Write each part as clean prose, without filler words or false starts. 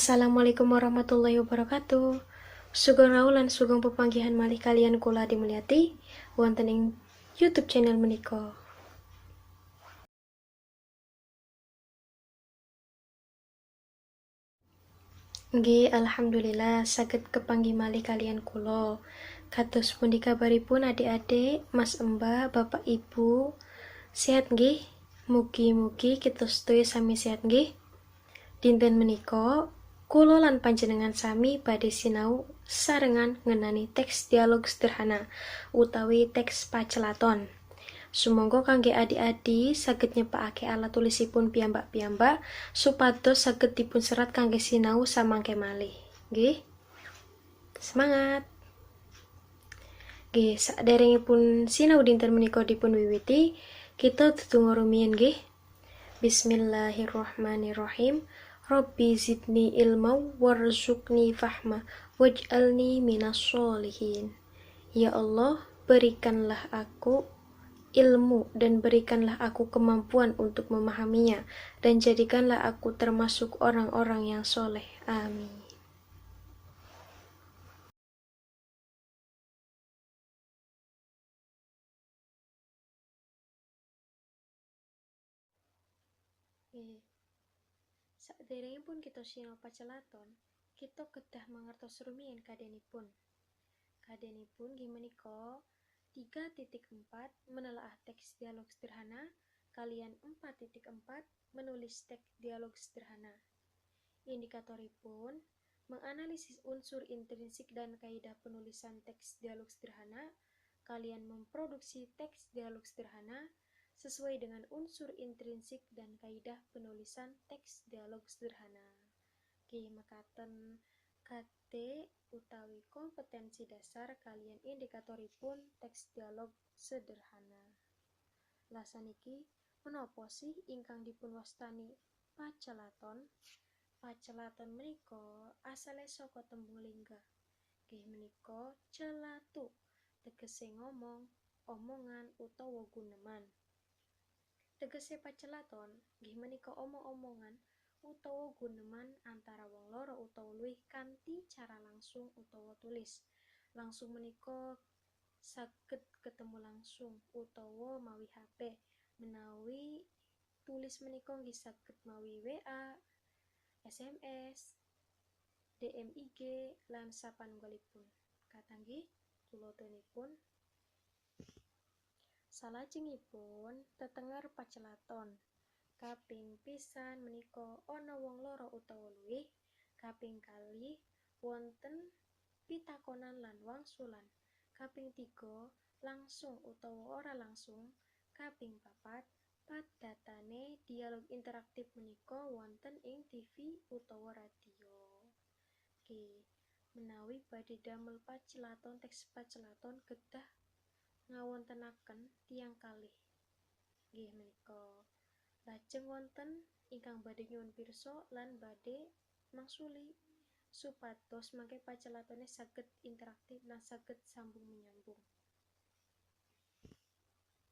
Assalamualaikum warahmatullahi wabarakatuh. Sugeng rawuh lan sugeng pepanggihan malih kalian kula dimulyati wonten ing YouTube channel menika. Nggih, alhamdulillah saged kepanggih malih kalian kula. Kados pundi kabaripun adik-adik, Mas Mbak, Bapak Ibu? Sehat nggih? Mugi-mugi kita sedaya sami sehat nggih. Dinten menika kula lan panjenengan sami badhe sinau sarengan ngenani teks dialog sederhana utawi teks pacelaton. Sumangga kangge adik-adik saged nyepakake alat tulisipun piyambak-piyambak supados saged dipun serat kangge sinau samangke malih. Nggih. Semangat. Nggih, saderengipun sinau dinten menika dipun wiwiti, kita ndedonga rumiyin nggih. Bismillahirrahmanirrahim. Rabbi zidni ilma warzuqni fahma waj'alni minas sholihin. Ya Allah, berikanlah aku ilmu dan berikanlah aku kemampuan untuk memahaminya dan jadikanlah aku termasuk orang-orang yang soleh. Amin. Saderengipun kita sinau pacelaton, kita kedah mangertos rumiyin kadenipun. Kadenipun nggih menika 3.4 menelaah teks dialog sederhana kalian 4.4 menulis teks dialog sederhana. Indikatoripun menganalisis unsur intrinsik dan kaidah penulisan teks dialog sederhana kalian memproduksi teks dialog sederhana sesuai dengan unsur intrinsik dan kaidah penulisan teks dialog sederhana. Nggih mekaten KT utawi kompetensi dasar kalian indikatoripun teks dialog sederhana. Lah saniki menapa sih ingkang dipun wastani pacelaton? Pacelaton menika asale saka tembung lingga. Nggih menika celatu, tegese ngomong, omongan utawa guneman. Tegese pacelaton nggih menika omong-omongan utawa guneman antara wong loro utawa luwih kanthi cara langsung utawa tulis. Langsung menika saged ketemu langsung utawa mawi HP. Menawi tulis menika nggih saged mawi WA, SMS, DM IG lan sapanunggalipun. Katanggih tulotonipun salajengipun tetenger pacelaton. Kaping pisan menika ana wong loro utawa luwih. Kaping kalih wonten pitakonan lan wangsulan. Kaping 3 langsung utawa ora langsung. Kaping 4 padatane dialog interaktif menika wonten ing TV utawa radio. Menawi badhe damel pacelaton teks pacelaton kedah ngawontenaken tiyang kalih. Nggih menika lajeng wonten ingkang badhe nyuwun pirsa lan badhe mangsuli supados mangke pacelatone saged interaktif lan saged sambung menyambung.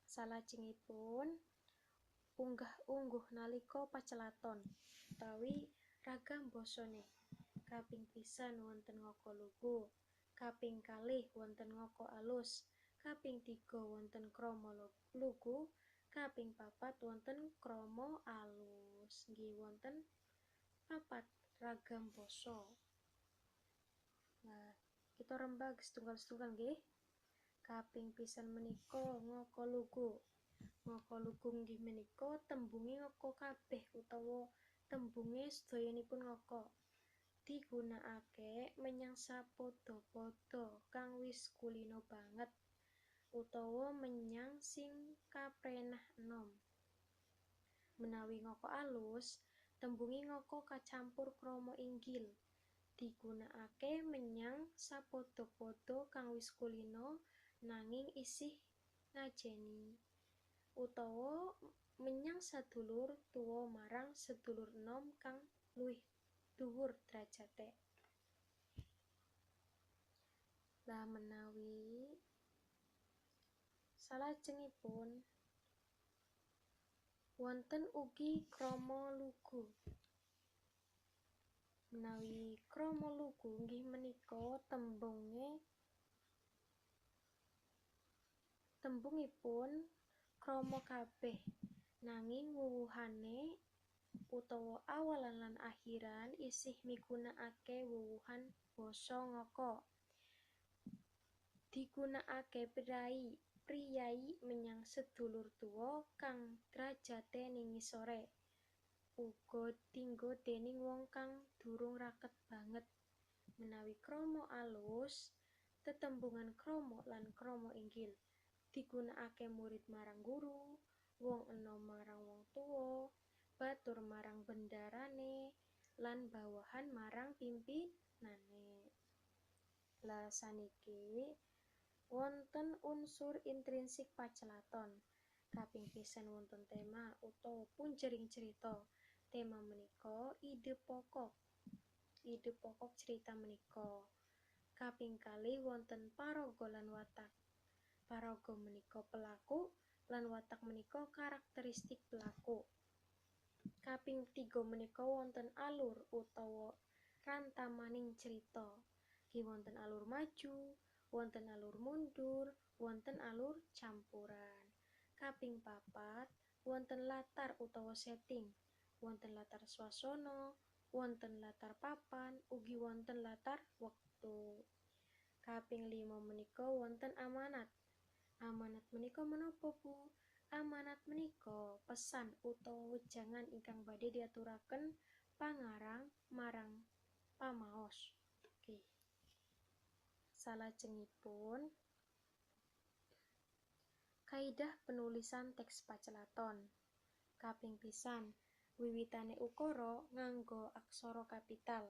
Salajengipun unggah-ungguh nalika pacelaton utawi ragam basane. Kaping pisan wonten ngoko lugu, kaping kalih wonten ngoko alus, kaping 3 wonten krama lugu, kaping 4 wonten krama alus. Nggih wonten 4 ragam basa. Nah, kita rembag setunggal-setunggal nggih. Kaping pisan menika ngoko lugu. Ngoko lugu nggih menika tembunge ngoko kabeh utawa tembunge sedayanipun ngoko. Digunakake menyang sapada-pada kang wis kulino banget utawa menyang sing kaprenah enom. Menawi ngoko alus, tembunge ngoko kacampur krama inggil. Digunakake menyang sapada-pada kang wis kulino nanging isih ngajeni utawa menyang sadulur tuwa marang sedulur enom kang luwih dhuwur derajate. Lah menawi salajengipun wonten ugi krama lugu. Menawi krama lugu nggih menika tembungipun krama kabeh, nanging wuwuhane utawa awalan lan akhiran isih migunakake wuwuhan basa ngoko. Digunakake priyayi menyang sedulur tuwa kang drajate ning ngisore, uga dienggo déning wong kang durung raket banget. Menawi krama alus, tetembungan krama lan krama inggil digunakake murid marang guru, wong enom marang wong tuwa, batur marang bendarane, lan bawahan marang pimpinane. Lah saniki wonten unsur intrinsik pacelaton. Kaping pisan wonten tema utawa punjering cerita. Tema menika ide pokok cerita menika. Kaping kalih wonten paraga lan watak. Paraga menika pelaku lan watak menika karakteristik pelaku. Kaping 3 menika wonten alur utawa rantamaning cerita. Ki wonten alur maju, wonten alur mundur, wonten alur campuran. Kaping 4 wonten latar utawa setting. Wonten latar swasana, wonten latar papan, ugi wonten latar wektu. Kaping 5 menika wonten amanat. Amanat menika menapa, Bu? Amanat menika pesan utawa wejangan ingkang badhe diaturaken pangarang marang pamaos. Oke. Salajengipun kaidah penulisan teks pacelaton. Kaping pisan, wiwitane ukara nganggo aksara kapital.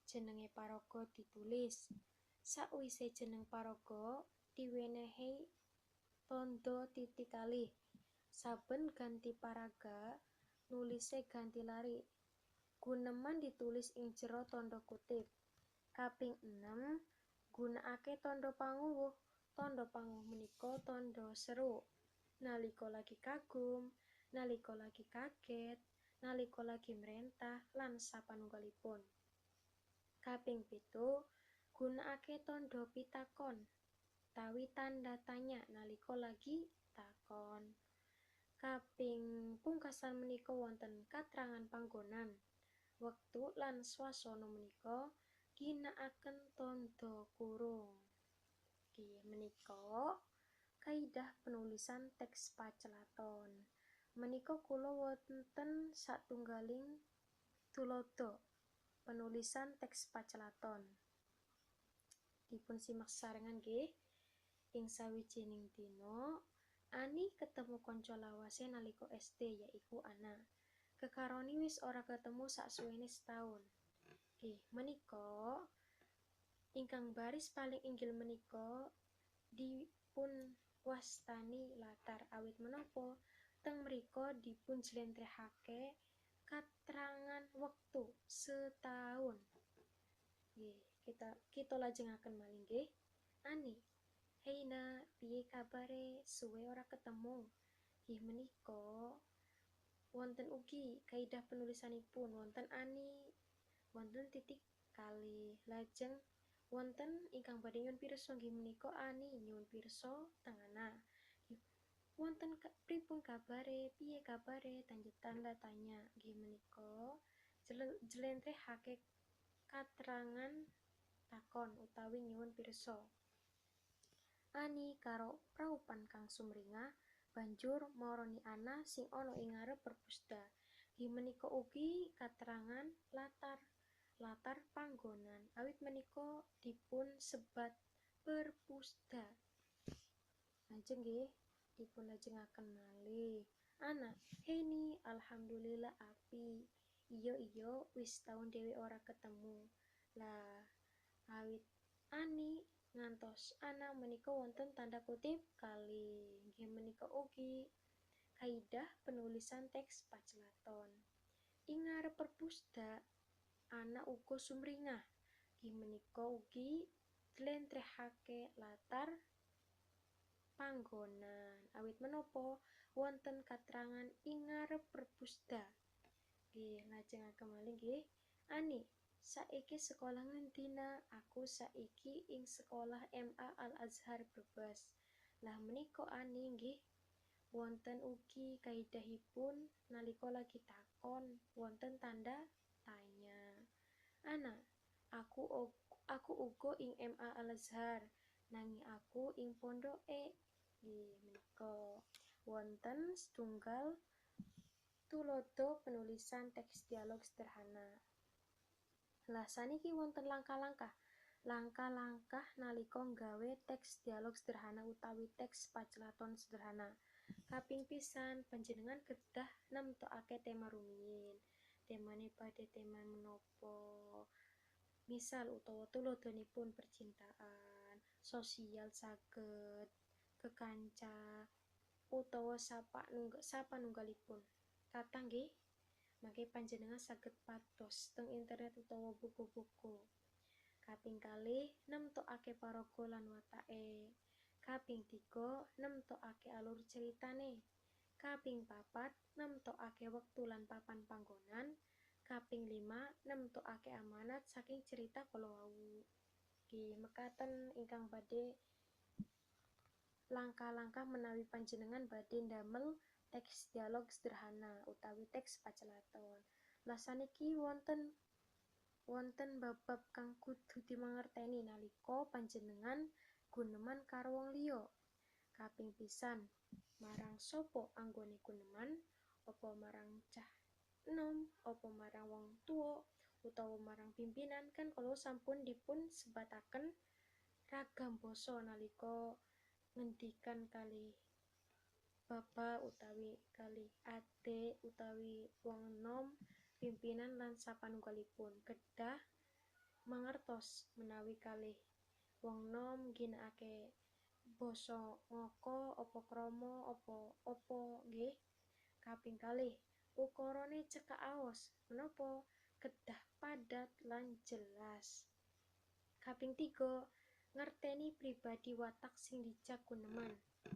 Jenenge paraga ditulis. Sakwise jeneng paraga diwenehi tandha titik kalih. Saben ganti paraga nulise ganti lari. Guneman ditulis ing jero tandha kutip. Kaping 6 gunakake tandha panguwuh. Tandha panguwuh menika tandha seru. Nalika lagi kagum, nalika lagi kaget, nalika lagi mrentah lan sapanunggalipun. Kaping 7 gunakake tandha pitakon. Tawi tanda tanya nalika lagi takon. Kaping pungkasan menika wonten katrangan panggonan, wektu lan swasana menika ginakaken tandha kurung. Nggih menika kaidah penulisan teks pacelaton. Menika kula wonten satunggaling tulodo penulisan teks pacelaton. Dipun simak sesarengan nggih. Ing sawijining dina, Ani ketemu kanca lawase nalika SD yaiku Ana. Kekaroni wis ora ketemu saksuwene setahun. Nggih, menika ingkang baris paling inggil menika dipun wastani latar. Awit menapa teng mrika dipun jlentrehake katrangan wektu setahun. Nggih, kita lajengaken malih nggih. Ani, "Hei Nak, piye kabare? Suwe ora ketemu." Nggih menika wonten ugi kaidah penulisanipun, wonten Ani, wonten titik kalih. Lajeng wonten ingkang badhe nyuwun pirsa nggih menika Ani nyuwun pirsa teng Ana. Wonten pripun kabare? Piye kabare? Tanda tanya. Nggih menika jlentrehake katrangan takon utawi nyuwun pirsa. Ani karo praupan kang sumringah banjur marani Ana sing ana ing ngarep perpusda. Nggih menika ugi katrangan latar panggonan. Awit menika dipun sebat perpusda. Lajeng nggih dipun lajengaken malih. Ana, "Heni, alhamdulillah api." Iya, wis taun dhewe ora ketemu. Lah, awit Ani ngantos Ana menika wonten tanda kutip kalih. Nggih menika ugi kaidah penulisan teks pacelaton. Ing ngarep perpusda Ana uga sumringah. Nggih menika ugi jlentrehake latar panggonan. Awit menapa wonten katrangan ing ngarep perpusda. Nggih, lajengaken malih nggih. Ani, Saiki sekolah ngendi nak? Aku saiki ing sekolah MA Al Azhar Brebes. Lah menika ani nggih wonten ugi kaidahipun nalika lagi takon wonten tanda tanya. Ana, aku uga ing MA Al Azhar, nanging aku ing pondoke. Nggih menika wonten setunggal tulodo penulisan teks dialog sederhana. Lah saniki wonten langkah-langkah nalika nggawe teks dialog sederhana utawi teks pacelaton sederhana. Kaping pisan panjenengan kedah nemtokake tema rumiyin. Temane badhe tema menapa? Misal utawa tulodonipun percintaan, sosial saged, kekanca, utawa sapa nunggalipun. Kathah nggih. Mangke panjenengan saged pados teng internet utawa buku-buku. Kaping kalih nemtokake paraga lan watake. Kaping 3 nemtokake alur ceritane. Kaping 4 nemtokake wektu lan papan panggonan. Kaping 5 nemtokake amanat saking cerita kala wau. Nggih, mekaten ingkang badhe langkah-langkah menawi panjenengan badhe ndamel teks dialog sederhana utawi teks pacelaton. Lah saniki wonten bab-bab kang kudu dimangerteni nalika panjenengan guneman karo wong liya. Kaping pisan, marang sapa anggone guneman? Apa marang cah enom, apa marang wong tuwa, utawa marang pimpinan? Kan kalau sampun dipun sebataken ragam basa nalika ngendikan kalih bapak utawi kalih adik utawi wong enom, pimpinan lan sapanunggalipun kedah mangertos menawi kalih wong enom ginakake basa ngoko apa krama apa nggih. Kaping kalih ukarane cekak aos menapa kedah padat lan jelas. Kaping 3 ngerteni pribadi watak sing dijak guneman.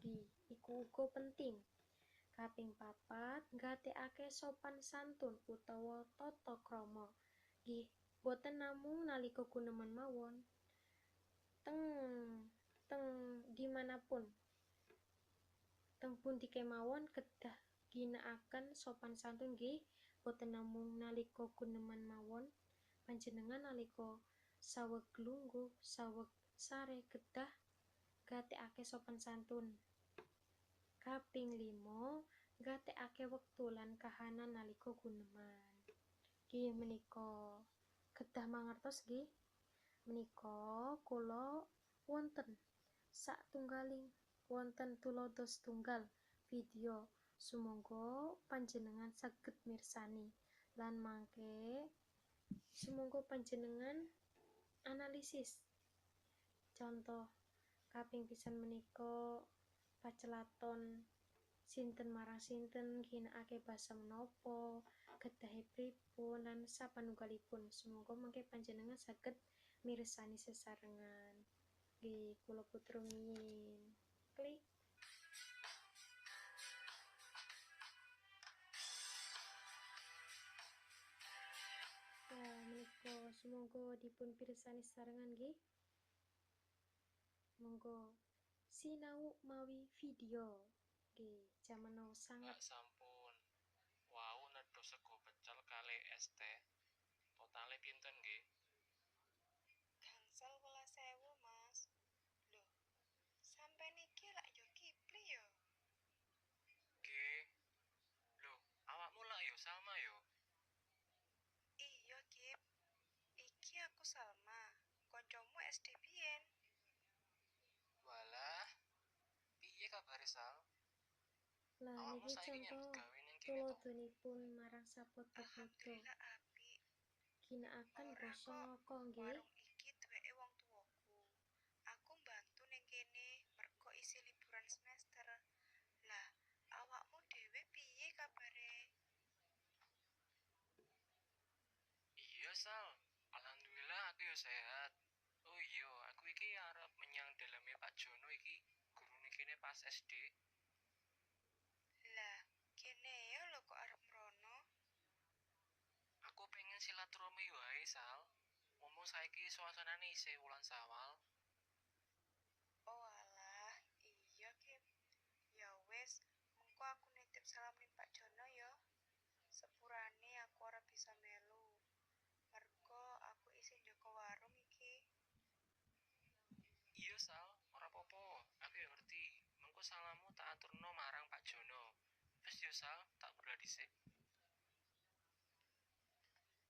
Nggih, iku uga penting. Kaping 4 nggatekake sopan santun utawa tata krama. Nggih, boten namung nalika guneman mawon. Teng dimanapun. Teng pundi kemawon kedah ginakaken sopan santun nggih, boten namung nalika guneman mawon. Panjenengan nalika saweg lungguh, saweg sare kedah gatekake sopan santun. Kaping 5 gatekake wektu lan kahanan nalika guneman. Nggih menika kedah mangertos nggih. Menika kula wonten tulodo setunggal video. Sumangga panjenengan saged mirsani lan mangke sumangga panjenengan analisis. Contoh kaping pisan menika pacelaton sinten marang sinten ginakake basa menapa, kedahe pripun lan sapanunggalipun. Sumangga mangke panjenengan saged mirsani sesarengan. Nggih, kula putra rumiyin. Klik. Menika sumangga dipun pirsani sesarengan nggih. Monggo sinau mawi video. Nggih, jaman now sangat sampun. Wau nedha sego pecel kalih es teh. Totale pinten nggih? Gangsal 11.000, Mas. Loh, sampeyan iki lak yo Kipli yo? Nggih. Loh, awakmu lak yo sama yo? Iya, Kip. Iki aku Salma, kancamu SD biyen. Walah, piye kabare Sal? lah Awakmu niki saiki nyambut contoh gawe ning kene to? tulodonipun marang sapodo foto. Alhamdulillah apik. Ginakaken Ora basa kok, ngoko nggih. warung iki duweke wong tuwaku. Aku mbantu ning kene mergo isi liburan semester. Lah, awakmu dhewe piye kabare? Iya Sal, alhamdulillah aku yo sehat. Oh iya, aku iki arep menyang daleme Pak Jono iki, gurune kene pas SD. Lah, kene yo lho kok arep mrono. Aku pengen silaturahmi wae, Sal. Mumpung saiki suasanane isih wulan Sawal. Oh alah, iya Kim. Ya wes, mengko aku nitip salam ning Pak Jono ya. Sepurane aku ora bisa melu. Mergo aku isih njogo warung iki. Iya, Sal, ora apa-apa. Aku ya ngerti. Mengko salammu tak aturno marang Pak Jono. Wis yo, Sal, tak bela dhisik.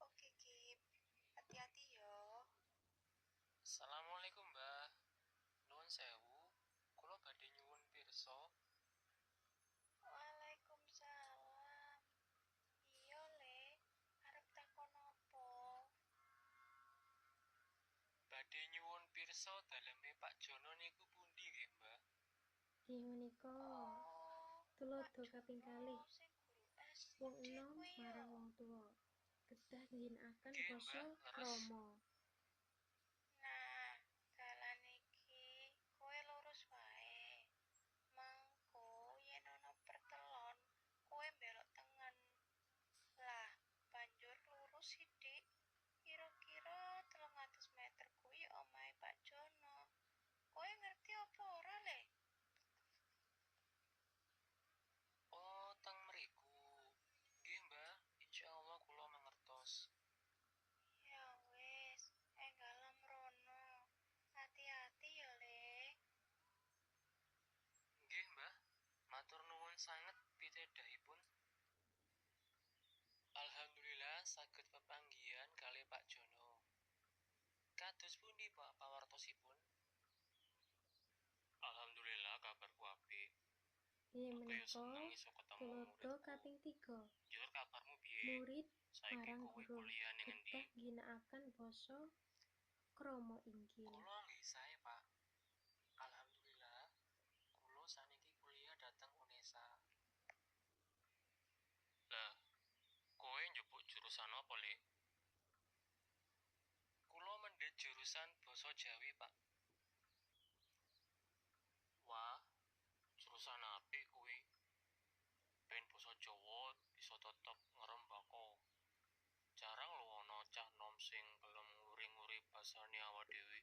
Oke Kim, hati-hati yo. Assalamualaikum, Mbah. Nuwun sewu. Kula badhe nyuwun pirsa. Waalaikumsalam. Iya le, arep takon apa? Badhe nyuwun pirsa daleme Pak Jono niku pundi nggih, Mbah? Inggih menika tulodo kaping kalih Sing guru SD wong enom kuwi yo. marang wong tuwa. Kedah ngginakaken Nggih, basa Mbah, leres. krama. Nah, dalan iki kowe lurus wae. Mangko yen ana pertelon, kowe belok tengen. Lah, banjur lurus sithik. Kira-kira 300 meter kuwi omahe Pak Jono. Kowe ngerti apa ora le? Oh, teng mriku. Nggih, Mbah. Insyaallah kula mangertos. Ya wis, enggal mrono. Hati-hati ya le. Nggih, Mbah. Matur nuwun sanget pitedhahipun. Alhamdulillah saged pepanggihan kalih Pak Jono. Kados pundi Pak pawartosipun? Alhamdulillah kabarku apik. Inggih Aku ya seneng menika iso ketemu tulodo muridku. kaping 3. Jur kabarmu piye? Murid Saiki marang kowe guru. kuliah ning endi? Kedah ngginakaken basa krama inggil. Kula nggih sae, Pak. Alhamdulillah. Kula saniki kuliah dhateng UNESA. Lah, kowe njupuk jurusan apa, Le? Kula mendhet jurusan basa Jawi, Pak. Wah, jurusan apik kuwi. Ben basa Jawa bisa tetep ngrembaka. Jarang lho ana cah nom sing gelem nguri-nguri basane awak dhewe.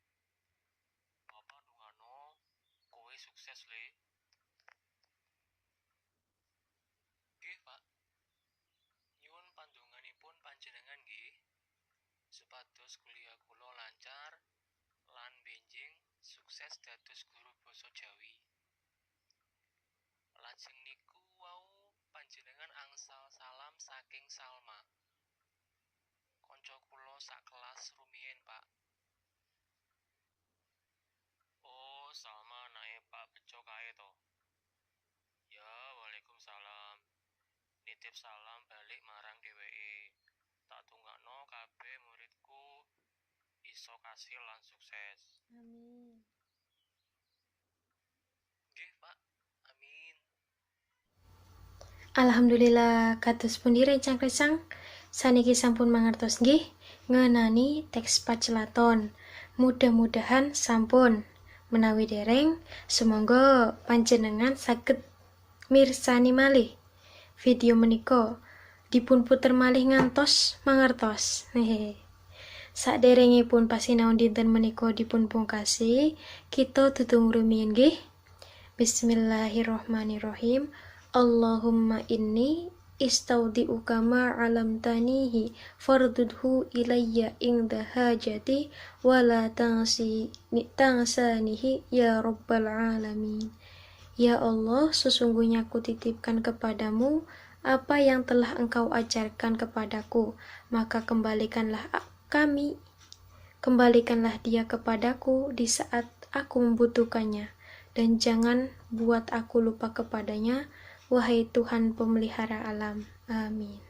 Bapak duhano, kowe sukses, Le. Nggih, Pak. Nyuwun pandonganipun panjenengan nggih. Supados kuliah kula lancar lan benjing sukses dados guru basa Jawi. Lajeng niku wau panjenengan angsal salam saking Salma. Kanca kula sak kelas rumiyin, Pak. Oh, Salma anake Pak Bejo kae to. Ya, waalaikumsalam. Nitip salam balik marang dheweke. Tak tungakno kabeh muridku iso kasil lan sukses. Amin. Nggih, Pak. Amin. Alhamdulillah kados pundi rencang-rencang saniki sampun mangertos nggih ngenani teks pacelaton. Mudah-mudahan sampun. Menawi dereng, semoga panjenengan saged mirsani malih video menika dipun puter malih ngantos mangertos. Saderengipun pasinaon dinten menika dipun pungkasi, kita tutung rumiyin nggih. Bismillahirrahmanirrahim. Allahumma inni istaudi'uka ma 'alamtanihi fardudhu ilayya inda hajati wa la tansanihi ya rabbal alamin. Ya Allah, sesungguhnya aku titipkan kepadamu apa yang telah engkau ajarkan kepadaku, maka kembalikanlah dia kepadaku di saat aku membutuhkannya, dan jangan buat aku lupa kepadanya, wahai Tuhan pemelihara alam. Amin.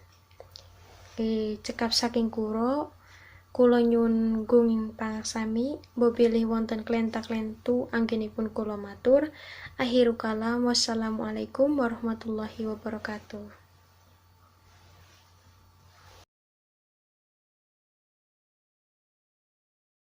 Cekap saking kula nyuwun gunging pangsami, bobilih wonten klenta-klentu anggenipun kula matur. Akhiru kalam, wassalamualaikum warahmatullahi wabarakatuh.